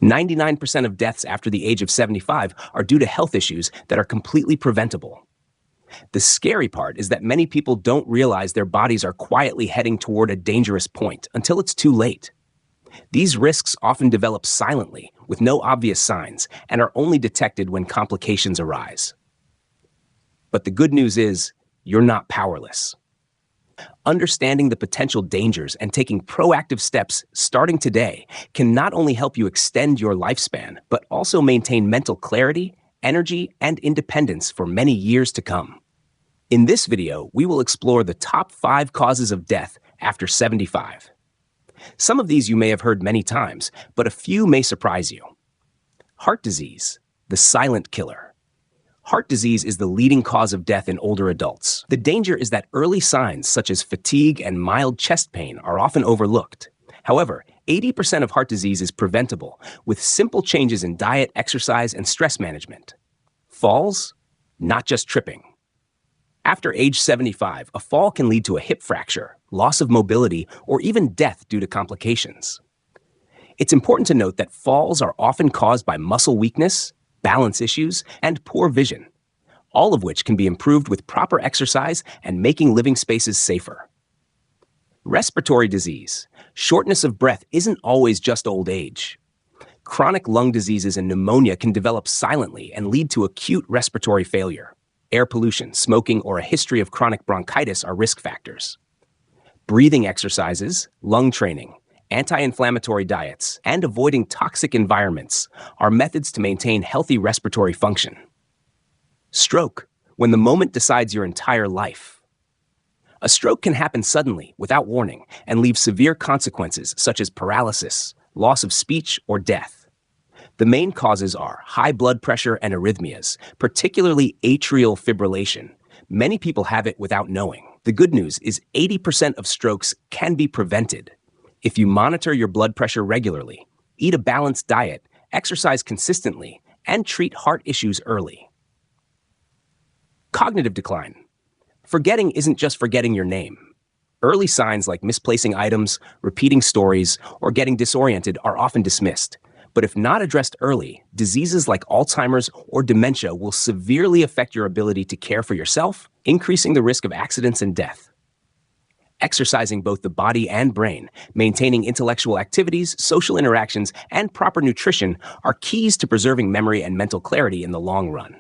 99% of deaths after the age of 75 are due to health issues that are completely preventable. The scary part is that many people don't realize their bodies are quietly heading toward a dangerous point until it's too late. These risks often develop silently, with no obvious signs, and are only detected when complications arise. But the good news is, you're not powerless. Understanding the potential dangers and taking proactive steps starting today can not only help you extend your lifespan, but also maintain mental clarity, energy, and independence for many years to come. In this video, we will explore the top 5 causes of death after 75. Some of these you may have heard many times, but a few may surprise you. Heart disease, the silent killer. Heart disease is the leading cause of death in older adults. The danger is that early signs such as fatigue and mild chest pain are often overlooked. However, 80% of heart disease is preventable with simple changes in diet, exercise, and stress management. Falls? Not just tripping. After age 75, a fall can lead to a hip fracture, loss of mobility, or even death due to complications. It's important to note that falls are often caused by muscle weakness, balance issues, and poor vision, all of which can be improved with proper exercise and making living spaces safer. Respiratory disease. Shortness of breath isn't always just old age. Chronic lung diseases and pneumonia can develop silently and lead to acute respiratory failure. Air pollution, smoking, or a history of chronic bronchitis are risk factors. Breathing exercises, lung training, anti-inflammatory diets, and avoiding toxic environments are methods to maintain healthy respiratory function. Stroke, when the moment decides your entire life. A stroke can happen suddenly, without warning, and leave severe consequences such as paralysis, loss of speech, or death. The main causes are high blood pressure and arrhythmias, particularly atrial fibrillation. Many people have it without knowing. The good news is 80% of strokes can be prevented. If you monitor your blood pressure regularly, eat a balanced diet, exercise consistently, and treat heart issues early. Cognitive decline. Forgetting isn't just forgetting your name. Early signs like misplacing items, repeating stories, or getting disoriented are often dismissed. But if not addressed early, diseases like Alzheimer's or dementia will severely affect your ability to care for yourself, increasing the risk of accidents and death. Exercising both the body and brain, maintaining intellectual activities, social interactions, and proper nutrition are keys to preserving memory and mental clarity in the long run.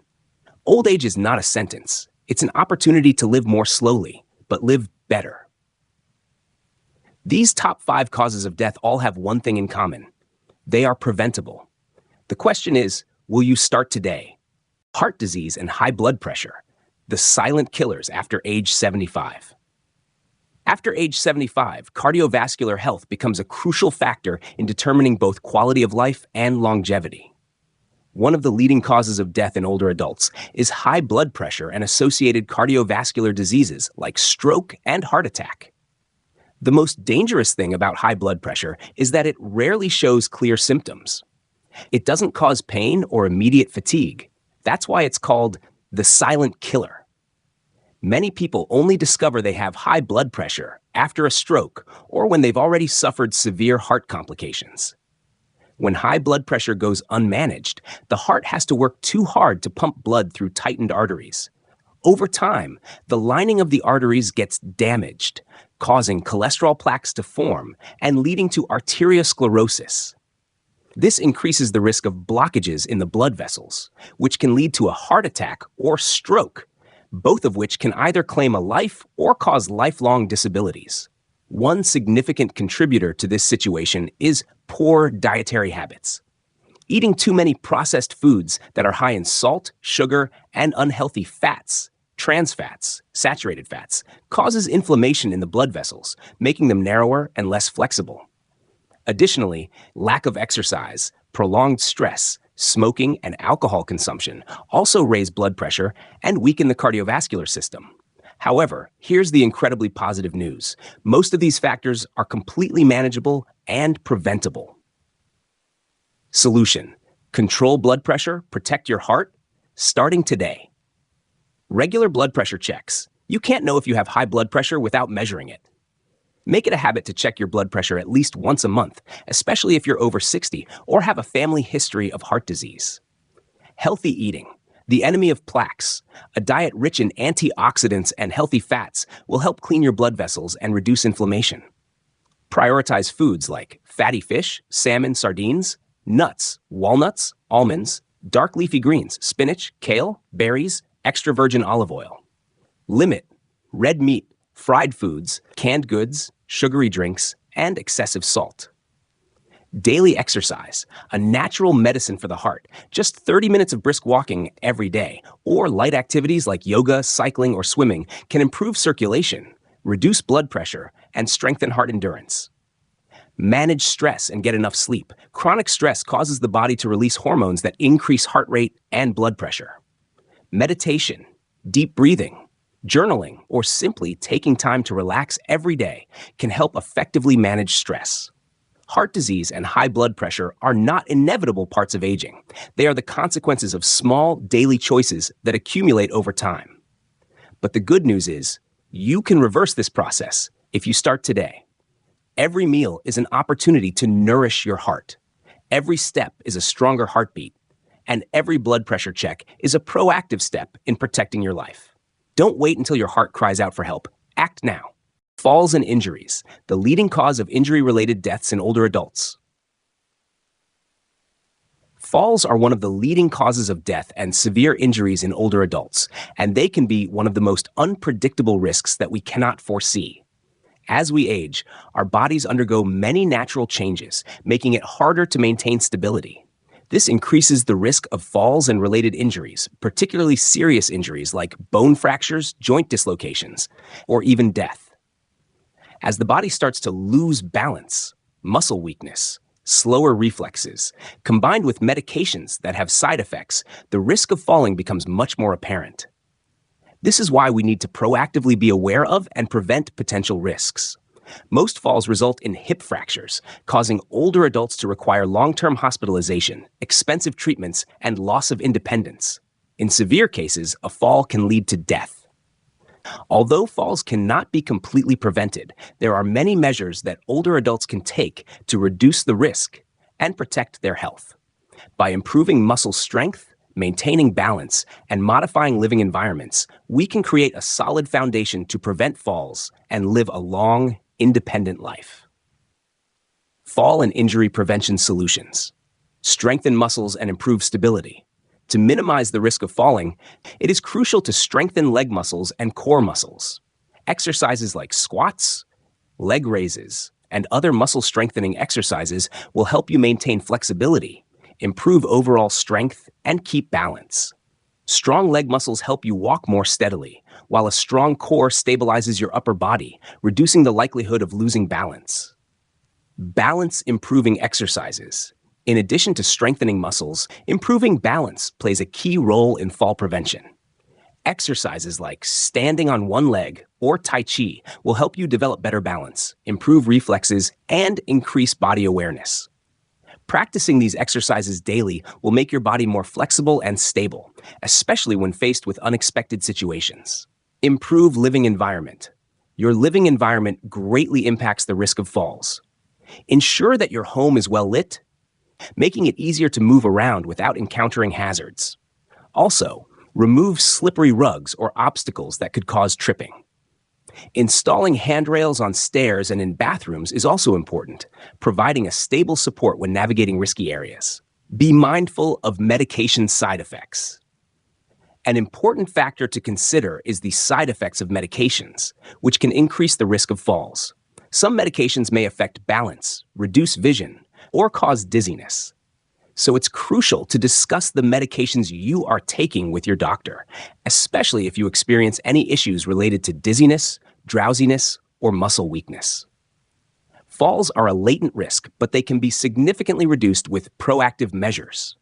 Old age is not a sentence. It's an opportunity to live more slowly, but live better. These top 5 causes of death all have one thing in common. They are preventable. The question is, will you start today? Heart disease and high blood pressure, the silent killers after age 75. After age 75, cardiovascular health becomes a crucial factor in determining both quality of life and longevity. One of the leading causes of death in older adults is high blood pressure and associated cardiovascular diseases like stroke and heart attack. The most dangerous thing about high blood pressure is that it rarely shows clear symptoms. It doesn't cause pain or immediate fatigue. That's why it's called the silent killer. Many people only discover they have high blood pressure after a stroke or when they've already suffered severe heart complications. When high blood pressure goes unmanaged, the heart has to work too hard to pump blood through tightened arteries. Over time, the lining of the arteries gets damaged, causing cholesterol plaques to form and leading to arteriosclerosis. This increases the risk of blockages in the blood vessels, which can lead to a heart attack or stroke, both of which can either claim a life or cause lifelong disabilities. One significant contributor to this situation is poor dietary habits. Eating too many processed foods that are high in salt, sugar, and unhealthy fats, trans fats, saturated fats, causes inflammation in the blood vessels, making them narrower and less flexible. Additionally, lack of exercise, prolonged stress, smoking, and alcohol consumption also raise blood pressure and weaken the cardiovascular system. However, here's the incredibly positive news. Most of these factors are completely manageable and preventable. Solution: control blood pressure, protect your heart, starting today. Regular blood pressure checks. You can't know if you have high blood pressure without measuring it. Make it a habit to check your blood pressure at least once a month, especially if you're over 60 or have a family history of heart disease. Healthy eating, the enemy of plaques. A diet rich in antioxidants and healthy fats will help clean your blood vessels and reduce inflammation. Prioritize foods like fatty fish, salmon, sardines, nuts, walnuts, almonds, dark leafy greens, spinach, kale, berries, extra virgin olive oil. Limit red meat, fried foods, canned goods, sugary drinks, and excessive salt. Daily exercise, a natural medicine for the heart. Just 30 minutes of brisk walking every day, or light activities like yoga, cycling, or swimming can improve circulation, reduce blood pressure, and strengthen heart endurance. Manage stress and get enough sleep. Chronic stress causes the body to release hormones that increase heart rate and blood pressure. Meditation, deep breathing, journaling, or simply taking time to relax every day can help effectively manage stress. Heart disease and high blood pressure are not inevitable parts of aging. They are the consequences of small daily choices that accumulate over time. But the good news is, you can reverse this process if you start today. Every meal is an opportunity to nourish your heart. Every step is a stronger heartbeat. And every blood pressure check is a proactive step in protecting your life. Don't wait until your heart cries out for help. Act now. Falls and injuries, the leading cause of injury-related deaths in older adults. Falls are one of the leading causes of death and severe injuries in older adults, and they can be one of the most unpredictable risks that we cannot foresee. As we age, our bodies undergo many natural changes, making it harder to maintain stability. This increases the risk of falls and related injuries, particularly serious injuries like bone fractures, joint dislocations, or even death. As the body starts to lose balance, muscle weakness, slower reflexes, combined with medications that have side effects, the risk of falling becomes much more apparent. This is why we need to proactively be aware of and prevent potential risks. Most falls result in hip fractures, causing older adults to require long-term hospitalization, expensive treatments, and loss of independence. In severe cases, a fall can lead to death. Although falls cannot be completely prevented, there are many measures that older adults can take to reduce the risk and protect their health. By improving muscle strength, maintaining balance, and modifying living environments, we can create a solid foundation to prevent falls and live a long, independent life. Fall and injury prevention solutions. Strengthen muscles and improve stability. To minimize the risk of falling, it is crucial to strengthen leg muscles and core muscles. Exercises like squats, leg raises, and other muscle strengthening exercises will help you maintain flexibility, improve overall strength, and keep balance. Strong leg muscles help you walk more steadily, while a strong core stabilizes your upper body, reducing the likelihood of losing balance. Balance improving exercises. In addition to strengthening muscles, improving balance plays a key role in fall prevention. Exercises like standing on one leg or Tai Chi will help you develop better balance, improve reflexes, and increase body awareness. Practicing these exercises daily will make your body more flexible and stable, especially when faced with unexpected situations. Improve living environment. Your living environment greatly impacts the risk of falls. Ensure that your home is well lit, making it easier to move around without encountering hazards. Also, remove slippery rugs or obstacles that could cause tripping. Installing handrails on stairs and in bathrooms is also important, providing a stable support when navigating risky areas. Be mindful of medication side effects. An important factor to consider is the side effects of medications, which can increase the risk of falls. Some medications may affect balance, reduce vision, or cause dizziness. So it's crucial to discuss the medications you are taking with your doctor, especially if you experience any issues related to dizziness, drowsiness, or muscle weakness. Falls are a latent risk, but they can be significantly reduced with proactive measures.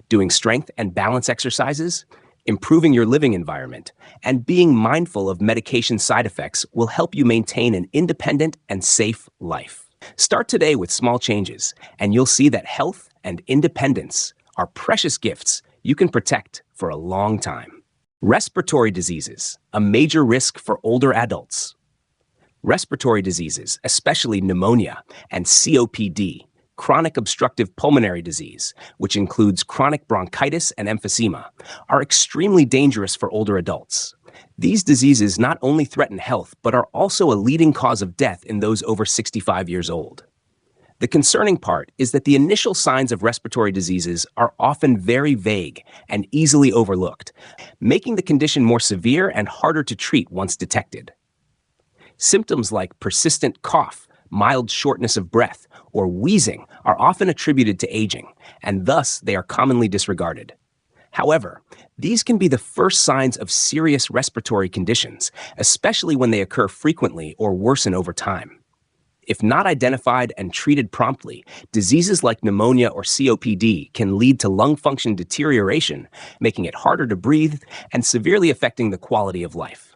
Doing strength and balance exercises, improving your living environment, and being mindful of medication side effects will help you maintain an independent and safe life. Start today with small changes, and you'll see that health and independence are precious gifts you can protect for a long time. Respiratory diseases, a major risk for older adults. Respiratory diseases, especially pneumonia and COPD, chronic obstructive pulmonary disease, which includes chronic bronchitis and emphysema, are extremely dangerous for older adults. These diseases not only threaten health, but are also a leading cause of death in those over 65 years old. The concerning part is that the initial signs of respiratory diseases are often very vague and easily overlooked, making the condition more severe and harder to treat once detected. Symptoms like persistent cough, mild shortness of breath, or wheezing are often attributed to aging, and thus they are commonly disregarded. However, these can be the first signs of serious respiratory conditions, especially when they occur frequently or worsen over time. If not identified and treated promptly, diseases like pneumonia or COPD can lead to lung function deterioration, making it harder to breathe and severely affecting the quality of life.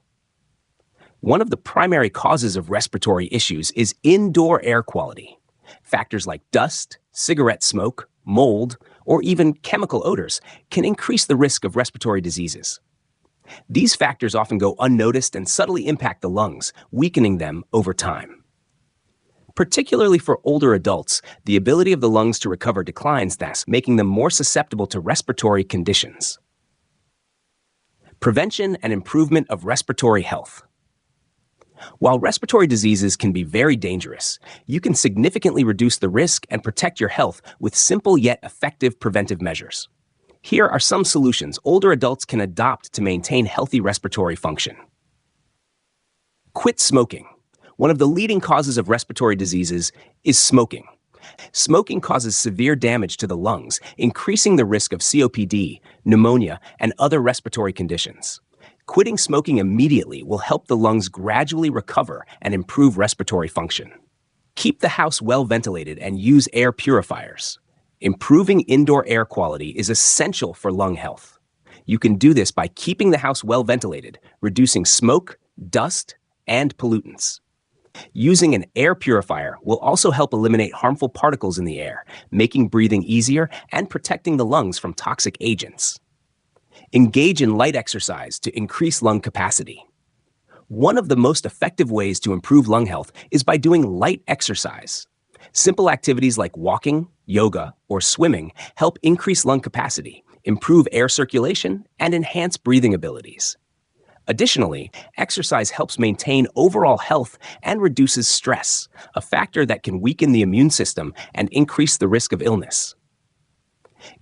One of the primary causes of respiratory issues is indoor air quality. Factors like dust, cigarette smoke, mold, or even chemical odors can increase the risk of respiratory diseases. These factors often go unnoticed and subtly impact the lungs, weakening them over time. Particularly for older adults, the ability of the lungs to recover declines, thus making them more susceptible to respiratory conditions. Prevention and improvement of respiratory health. While respiratory diseases can be very dangerous, you can significantly reduce the risk and protect your health with simple yet effective preventive measures. Here are some solutions older adults can adopt to maintain healthy respiratory function. Quit smoking. One of the leading causes of respiratory diseases is smoking. Smoking causes severe damage to the lungs, increasing the risk of COPD, pneumonia, and other respiratory conditions. Quitting smoking immediately will help the lungs gradually recover and improve respiratory function. Keep the house well ventilated and use air purifiers. Improving indoor air quality is essential for lung health. You can do this by keeping the house well ventilated, reducing smoke, dust, and pollutants. Using an air purifier will also help eliminate harmful particles in the air, making breathing easier and protecting the lungs from toxic agents. Engage in light exercise to increase lung capacity. One of the most effective ways to improve lung health is by doing light exercise. Simple activities like walking, yoga, or swimming help increase lung capacity, improve air circulation, and enhance breathing abilities. Additionally, exercise helps maintain overall health and reduces stress, a factor that can weaken the immune system and increase the risk of illness.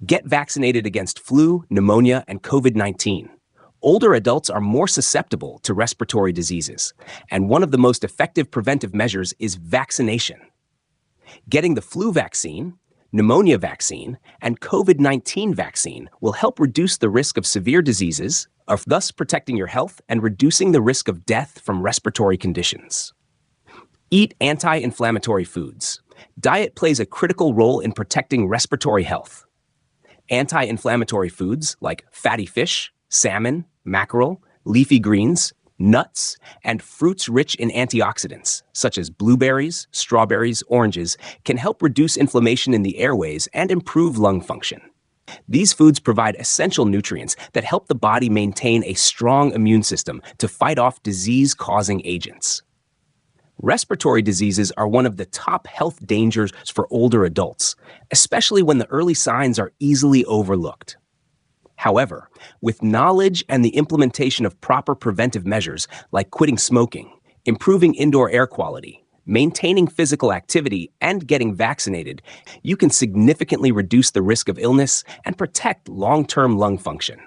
Get vaccinated against flu, pneumonia, and COVID-19. Older adults are more susceptible to respiratory diseases, and one of the most effective preventive measures is vaccination. Getting the flu vaccine, pneumonia vaccine, and COVID-19 vaccine will help reduce the risk of severe diseases, thus protecting your health and reducing the risk of death from respiratory conditions. Eat anti-inflammatory foods. Diet plays a critical role in protecting respiratory health. Anti-inflammatory foods like fatty fish, salmon, mackerel, leafy greens, nuts, and fruits rich in antioxidants, such as blueberries, strawberries, oranges, can help reduce inflammation in the airways and improve lung function. These foods provide essential nutrients that help the body maintain a strong immune system to fight off disease-causing agents. Respiratory diseases are one of the top health dangers for older adults, especially when the early signs are easily overlooked. However, with knowledge and the implementation of proper preventive measures like quitting smoking, improving indoor air quality, maintaining physical activity, and getting vaccinated, you can significantly reduce the risk of illness and protect long-term lung function.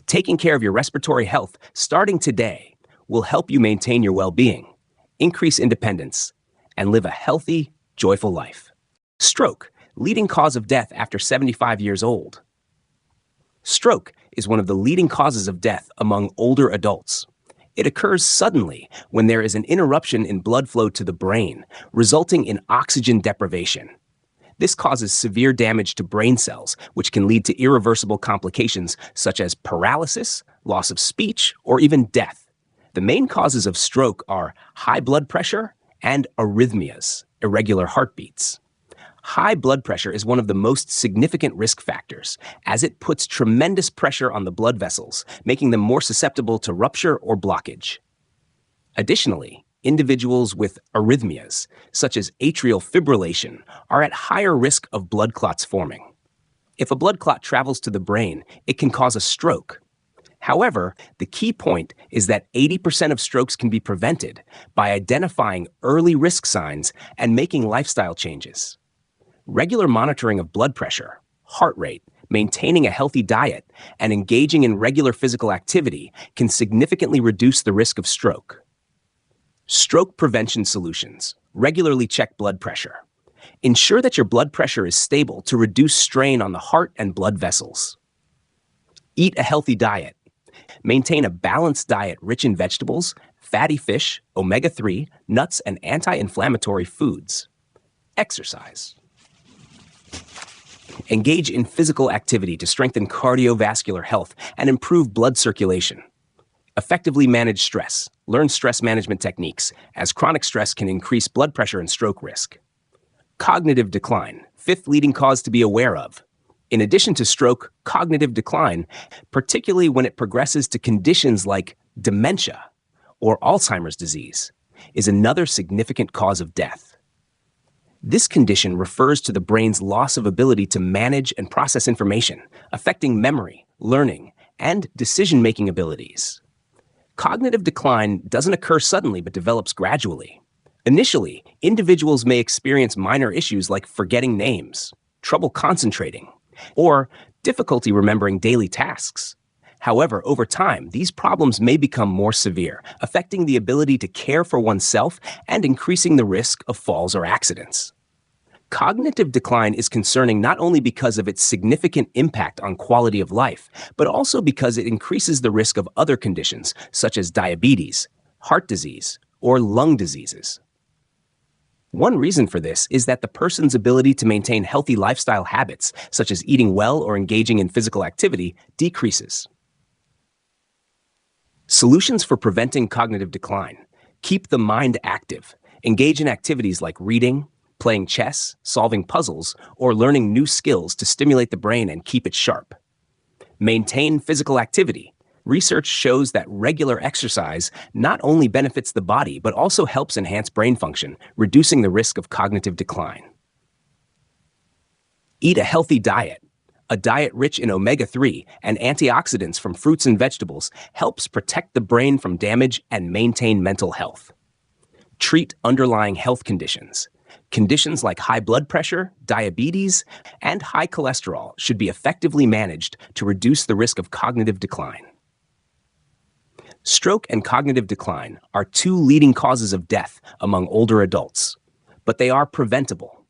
Taking care of your respiratory health starting today will help you maintain your well-being, increase independence, and live a healthy, joyful life. Stroke, leading cause of death after 75 years old. Stroke is one of the leading causes of death among older adults. It occurs suddenly when there is an interruption in blood flow to the brain, resulting in oxygen deprivation. This causes severe damage to brain cells, which can lead to irreversible complications such as paralysis, loss of speech, or even death. The main causes of stroke are high blood pressure and arrhythmias, irregular heartbeats. High blood pressure is one of the most significant risk factors, as it puts tremendous pressure on the blood vessels, making them more susceptible to rupture or blockage. Additionally, individuals with arrhythmias, such as atrial fibrillation, are at higher risk of blood clots forming. If a blood clot travels to the brain, it can cause a stroke. However, the key point is that 80% of strokes can be prevented by identifying early risk signs and making lifestyle changes. Regular monitoring of blood pressure, heart rate, maintaining a healthy diet, and engaging in regular physical activity can significantly reduce the risk of stroke. Stroke prevention solutions. Regularly check blood pressure. Ensure that your blood pressure is stable to reduce strain on the heart and blood vessels. Eat a healthy diet. Maintain a balanced diet rich in vegetables, fatty fish, omega-3, nuts, and anti-inflammatory foods. Exercise. Engage in physical activity to strengthen cardiovascular health and improve blood circulation. Effectively manage stress. Learn stress management techniques, as chronic stress can increase blood pressure and stroke risk. Cognitive decline, fifth leading cause to be aware of. In addition to stroke, cognitive decline, particularly when it progresses to conditions like dementia or Alzheimer's disease, is another significant cause of death. This condition refers to the brain's loss of ability to manage and process information, affecting memory, learning, and decision-making abilities. Cognitive decline doesn't occur suddenly but develops gradually. Initially, individuals may experience minor issues like forgetting names, trouble concentrating, or difficulty remembering daily tasks. However, over time, these problems may become more severe, affecting the ability to care for oneself and increasing the risk of falls or accidents. Cognitive decline is concerning not only because of its significant impact on quality of life, but also because it increases the risk of other conditions such as diabetes, heart disease, or lung diseases. One reason for this is that the person's ability to maintain healthy lifestyle habits, such as eating well or engaging in physical activity, decreases. Solutions for preventing cognitive decline. Keep the mind active. Engage in activities like reading, playing chess, solving puzzles, or learning new skills to stimulate the brain and keep it sharp. Maintain physical activity. Research shows that regular exercise not only benefits the body, but also helps enhance brain function, reducing the risk of cognitive decline. Eat a healthy diet. A diet rich in omega-3 and antioxidants from fruits and vegetables helps protect the brain from damage and maintain mental health. Treat underlying health conditions. Conditions like high blood pressure, diabetes, and high cholesterol should be effectively managed to reduce the risk of cognitive decline. Stroke and cognitive decline are two leading causes of death among older adults, but they are preventable.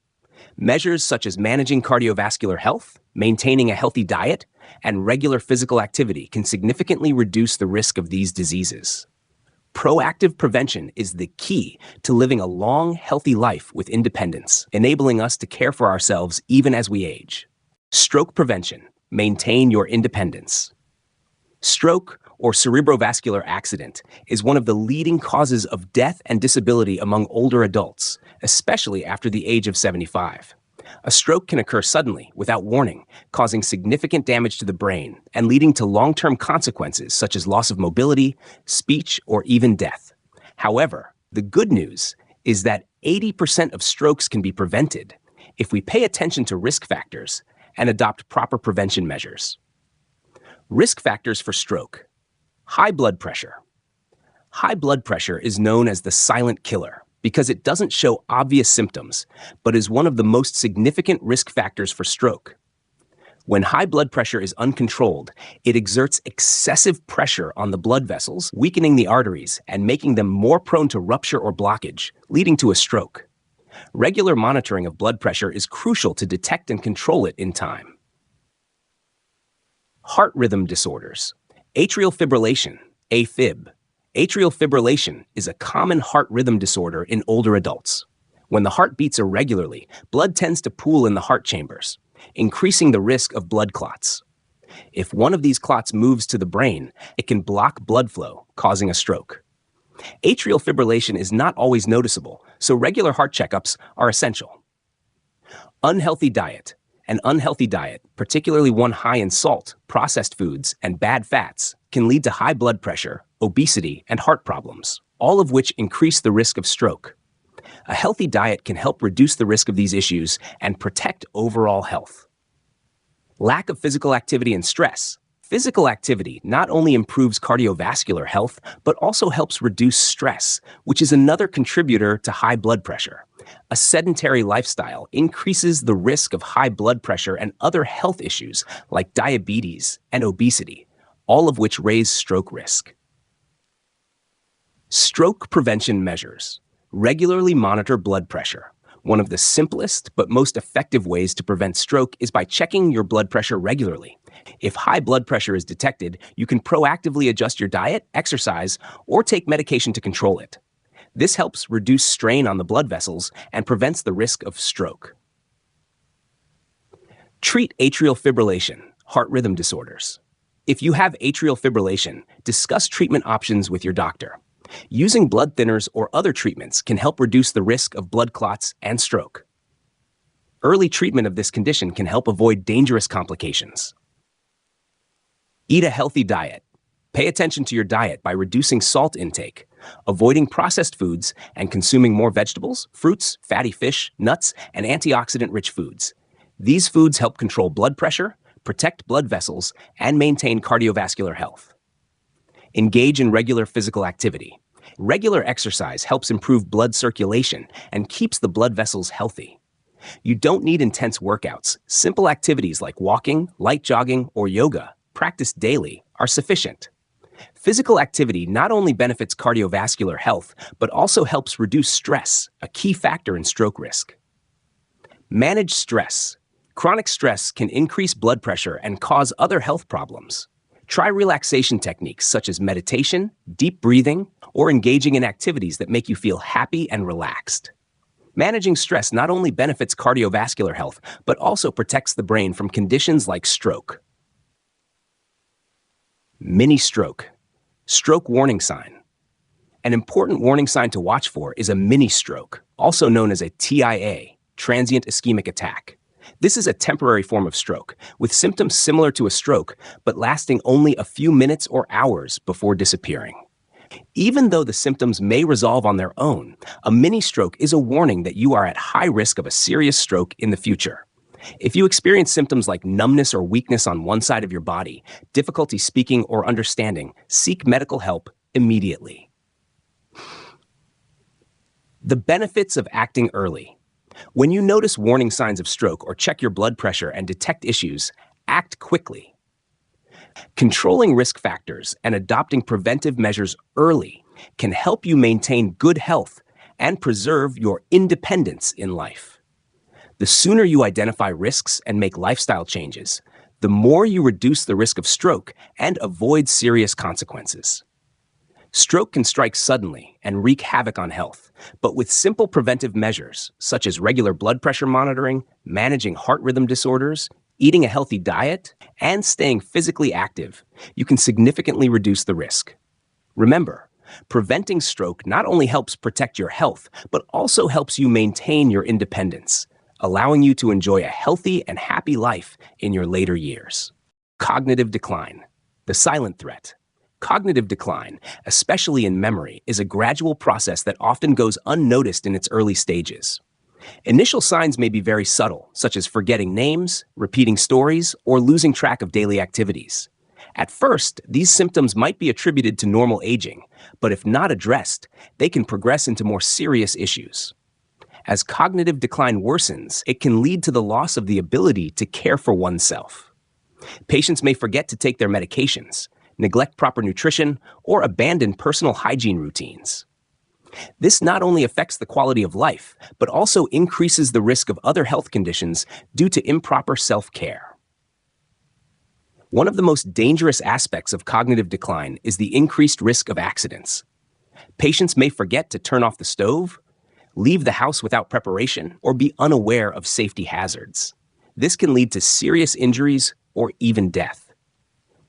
Measures such as managing cardiovascular health, maintaining a healthy diet, and regular physical activity can significantly reduce the risk of these diseases. Proactive prevention is the key to living a long, healthy life with independence, enabling us to care for ourselves even as we age. Stroke prevention. Maintain your independence. Stroke or cerebrovascular accident is one of the leading causes of death and disability among older adults, especially after the age of 75. A stroke can occur suddenly, without warning, causing significant damage to the brain and leading to long-term consequences such as loss of mobility, speech, or even death. However, the good news is that 80% of strokes can be prevented if we pay attention to risk factors and adopt proper prevention measures. Risk factors for stroke. High blood pressure. High blood pressure is known as the silent killer because it doesn't show obvious symptoms, but is one of the most significant risk factors for stroke. When high blood pressure is uncontrolled, it exerts excessive pressure on the blood vessels, weakening the arteries and making them more prone to rupture or blockage, leading to a stroke. Regular monitoring of blood pressure is crucial to detect and control it in time. Heart rhythm disorders. Atrial fibrillation, AFib. Atrial fibrillation is a common heart rhythm disorder in older adults. When the heart beats irregularly, blood tends to pool in the heart chambers, increasing the risk of blood clots. If one of these clots moves to the brain, it can block blood flow, causing a stroke. Atrial fibrillation is not always noticeable, so regular heart checkups are essential. Unhealthy diet. An unhealthy diet, particularly one high in salt, processed foods, and bad fats, can lead to high blood pressure, obesity, and heart problems. all of which increase the risk of stroke. A healthy diet can help reduce the risk of these issues and protect overall health. Lack of physical activity and stress. Physical activity not only improves cardiovascular health, but also helps reduce stress, which is another contributor to high blood pressure. A sedentary lifestyle increases the risk of high blood pressure and other health issues like diabetes and obesity, all of which raise stroke risk. Stroke prevention measures. Regularly monitor blood pressure. One of the simplest but most effective ways to prevent stroke is by checking your blood pressure regularly. If high blood pressure is detected, you can proactively adjust your diet, exercise, or take medication to control it. This helps reduce strain on the blood vessels and prevents the risk of stroke. Treat atrial fibrillation, heart rhythm disorders. If you have atrial fibrillation, discuss treatment options with your doctor. Using blood thinners or other treatments can help reduce the risk of blood clots and stroke. Early treatment of this condition can help avoid dangerous complications. Eat a healthy diet. Pay attention to your diet by reducing salt intake, avoiding processed foods, and consuming more vegetables, fruits, fatty fish, nuts, and antioxidant-rich foods. These foods help control blood pressure, protect blood vessels, and maintain cardiovascular health. Engage in regular physical activity. Regular exercise helps improve blood circulation and keeps the blood vessels healthy. You don't need intense workouts. Simple activities like walking, light jogging, or yoga, practiced daily, are sufficient. Physical activity not only benefits cardiovascular health, but also helps reduce stress, a key factor in stroke risk. Manage stress. Chronic stress can increase blood pressure and cause other health problems. Try relaxation techniques such as meditation, deep breathing, or engaging in activities that make you feel happy and relaxed. Managing stress not only benefits cardiovascular health, but also protects the brain from conditions like stroke. Mini stroke. Stroke warning sign. An important warning sign to watch for is a mini stroke, also known as a TIA, transient ischemic attack. This is a temporary form of stroke, with symptoms similar to a stroke, but lasting only a few minutes or hours before disappearing. Even though the symptoms may resolve on their own, a mini stroke is a warning that you are at high risk of a serious stroke in the future. If you experience symptoms like numbness or weakness on one side of your body, difficulty speaking or understanding, seek medical help immediately. The benefits of acting early. When you notice warning signs of stroke or check your blood pressure and detect issues, act quickly. Controlling risk factors and adopting preventive measures early can help you maintain good health and preserve your independence in life. The sooner you identify risks and make lifestyle changes, the more you reduce the risk of stroke and avoid serious consequences. Stroke can strike suddenly and wreak havoc on health, but with simple preventive measures, such as regular blood pressure monitoring, managing heart rhythm disorders, eating a healthy diet, and staying physically active, you can significantly reduce the risk. Remember, preventing stroke not only helps protect your health, but also helps you maintain your independence, allowing you to enjoy a healthy and happy life in your later years. Cognitive decline, the silent threat. Cognitive decline, especially in memory, is a gradual process that often goes unnoticed in its early stages. Initial signs may be very subtle, such as forgetting names, repeating stories, or losing track of daily activities. At first, these symptoms might be attributed to normal aging, but if not addressed, they can progress into more serious issues. As cognitive decline worsens, it can lead to the loss of the ability to care for oneself. Patients may forget to take their medications, neglect proper nutrition, or abandon personal hygiene routines. This not only affects the quality of life, but also increases the risk of other health conditions due to improper self-care. One of the most dangerous aspects of cognitive decline is the increased risk of accidents. Patients may forget to turn off the stove, leave the house without preparation, or be unaware of safety hazards. This can lead to serious injuries or even death.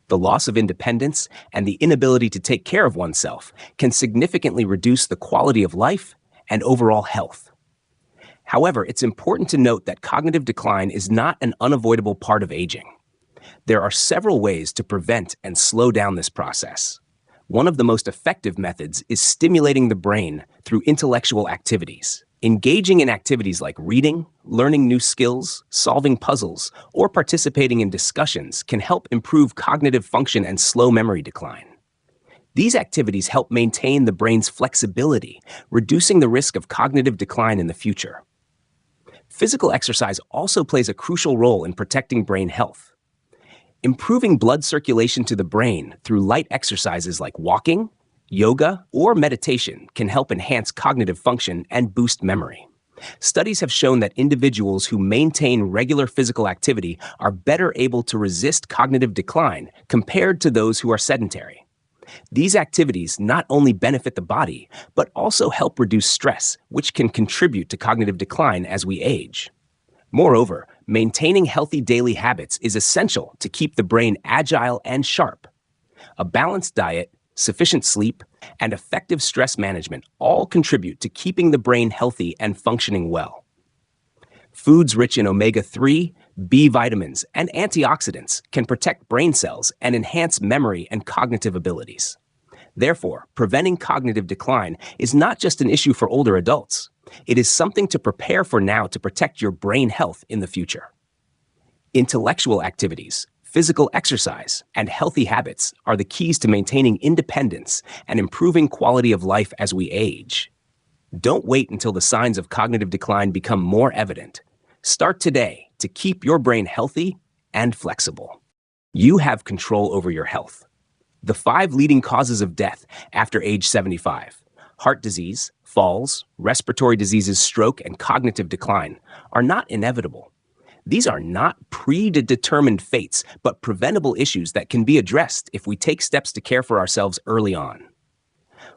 The loss of independence and the inability to take care of oneself can significantly reduce the quality of life and overall health. However, it's important to note that cognitive decline is not an unavoidable part of aging. There are several ways to prevent and slow down this process. One of the most effective methods is stimulating the brain through intellectual activities. Engaging in activities like reading, learning new skills, solving puzzles, or participating in discussions can help improve cognitive function and slow memory decline. These activities help maintain the brain's flexibility, reducing the risk of cognitive decline in the future. Physical exercise also plays a crucial role in protecting brain health. Improving blood circulation to the brain through light exercises like walking, yoga, or meditation can help enhance cognitive function and boost memory. Studies have shown that individuals who maintain regular physical activity are better able to resist cognitive decline compared to those who are sedentary. These activities not only benefit the body, but also help reduce stress, which can contribute to cognitive decline as we age. Moreover, maintaining healthy daily habits is essential to keep the brain agile and sharp. A balanced diet, sufficient sleep, and effective stress management all contribute to keeping the brain healthy and functioning well. Foods rich in omega-3, B vitamins, and antioxidants can protect brain cells and enhance memory and cognitive abilities. Therefore, preventing cognitive decline is not just an issue for older adults. It is something to prepare for now to protect your brain health in the future. Intellectual activities, physical exercise, and healthy habits are the keys to maintaining independence and improving quality of life as we age. Don't wait until the signs of cognitive decline become more evident. Start today to keep your brain healthy and flexible. You have control over your health. The 5 leading causes of death after age 75, heart disease, falls, respiratory diseases, stroke, and cognitive decline, are not inevitable. These are not predetermined fates, but preventable issues that can be addressed if we take steps to care for ourselves early on.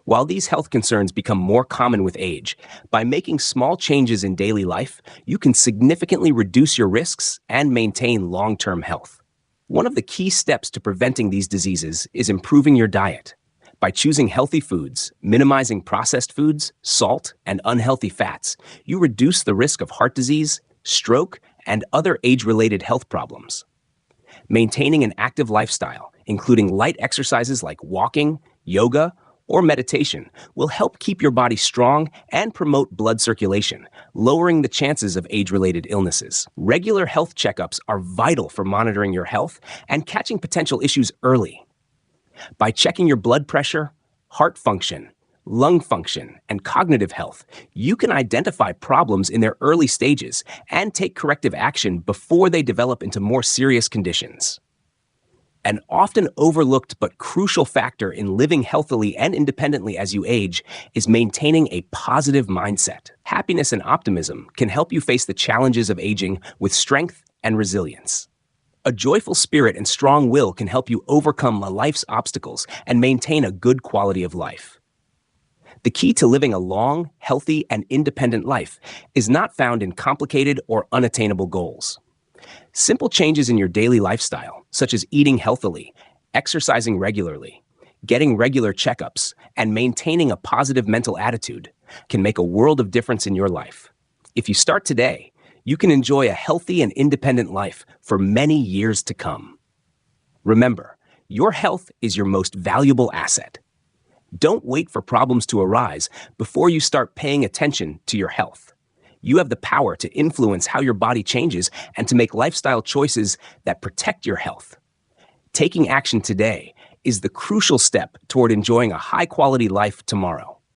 While these health concerns become more common with age, by making small changes in daily life, you can significantly reduce your risks and maintain long-term health. One of the key steps to preventing these diseases is improving your diet. By choosing healthy foods, minimizing processed foods, salt, and unhealthy fats, you reduce the risk of heart disease, stroke, and other age-related health problems. Maintaining an active lifestyle, including light exercises like walking, yoga, or meditation, will help keep your body strong and promote blood circulation, lowering the chances of age-related illnesses. Regular health checkups are vital for monitoring your health and catching potential issues early. By checking your blood pressure, heart function, lung function, and cognitive health, you can identify problems in their early stages and take corrective action before they develop into more serious conditions. An often overlooked but crucial factor in living healthily and independently as you age is maintaining a positive mindset. Happiness and optimism can help you face the challenges of aging with strength and resilience. A joyful spirit and strong will can help you overcome life's obstacles and maintain a good quality of life. The key to living a long, healthy, and independent life is not found in complicated or unattainable goals. Simple changes in your daily lifestyle, such as eating healthily, exercising regularly, getting regular checkups, and maintaining a positive mental attitude, can make a world of difference in your life. If you start today, you can enjoy a healthy and independent life for many years to come. Remember, your health is your most valuable asset. Don't wait for problems to arise before you start paying attention to your health. You have the power to influence how your body changes and to make lifestyle choices that protect your health. Taking action today is the crucial step toward enjoying a high-quality life tomorrow.